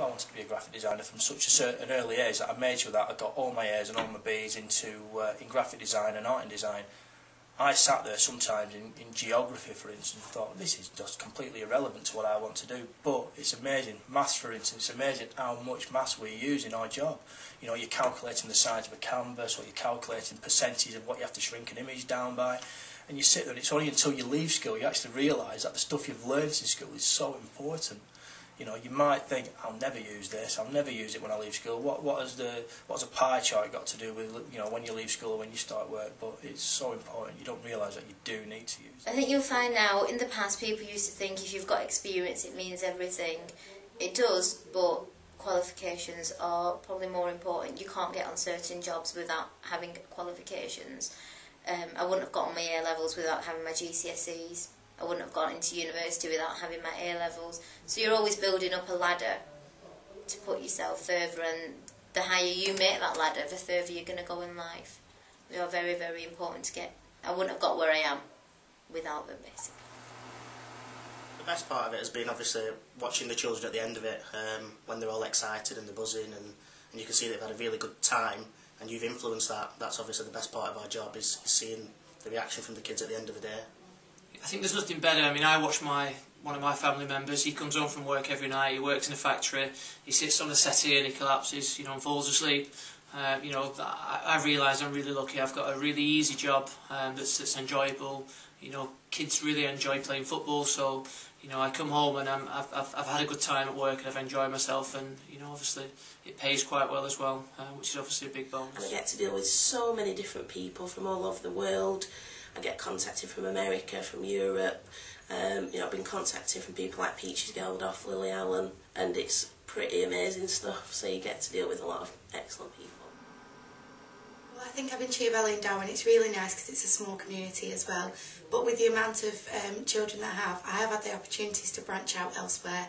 knew I wanted to be a graphic designer from such an early age that I made sure that I got all my A's and all my B's in graphic design and art and design. I sat there sometimes in geography, for instance, and thought, this is just completely irrelevant to what I want to do. But it's amazing. Maths, for instance, it's amazing how much maths we use in our job. You know, you're calculating the size of a canvas, or you're calculating percentages of what you have to shrink an image down by. And you sit there, and it's only until you leave school you actually realise that the stuff you've learned in school is so important. You know, you might think, I'll never use this, I'll never use it when I leave school. What's a pie chart got to do with, you know, when you leave school or when you start work? But it's so important, you don't realise that you do need to use it. I think you'll find now, in the past people used to think if you've got experience it means everything. It does, but qualifications are probably more important. You can't get on certain jobs without having qualifications. I wouldn't have got on my A levels without having my GCSEs. I wouldn't have gone into university without having my A levels. So you're always building up a ladder to put yourself further, and the higher you make that ladder, the further you're going to go in life. They are very, very important to get. I wouldn't have got where I am without them, basically. The best part of it has been obviously watching the children at the end of it, when they're all excited and they're buzzing, and you can see they've had a really good time, and you've influenced that. That's obviously the best part of our job, is seeing the reaction from the kids at the end of the day. I think there's nothing better. I mean, I watch one of my family members. He comes home from work every night. He works in a factory. He sits on the settee and he collapses, you know, and falls asleep. You know, I realise I'm really lucky. I've got a really easy job that's enjoyable. You know, kids really enjoy playing football. So, you know, I come home and I've had a good time at work and I've enjoyed myself. And you know, obviously, it pays quite well as well, which is obviously a big bonus. And I get to deal with so many different people from all over the world. I get contacted from America, from Europe. You know, I've been contacted from people like Peaches Geldof, Lily Allen, and it's pretty amazing stuff. So you get to deal with a lot of excellent people. Well, I think having Cheer Valley in Darwen, it's really nice because it's a small community as well. But with the amount of children that I have had the opportunities to branch out elsewhere,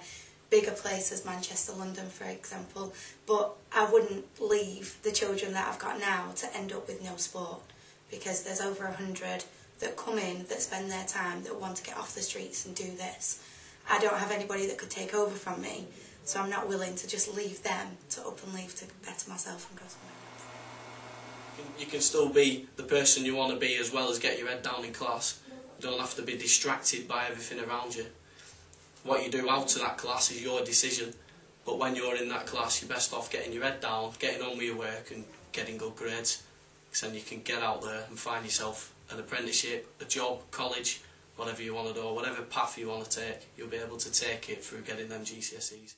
bigger places, Manchester, London, for example. But I wouldn't leave the children that I've got now to end up with no sport, because there's over 100 that come in, that spend their time, that want to get off the streets and do this. I don't have anybody that could take over from me, so I'm not willing to just leave them to up and leave to better myself and go somewhere else. You can still be the person you want to be as well as get your head down in class. You don't have to be distracted by everything around you. What you do out of that class is your decision, but when you're in that class you're best off getting your head down, getting on with your work and getting good grades. So then you can get out there and find yourself an apprenticeship, a job, college, whatever you want to do, or whatever path you want to take, you'll be able to take it through getting them GCSEs.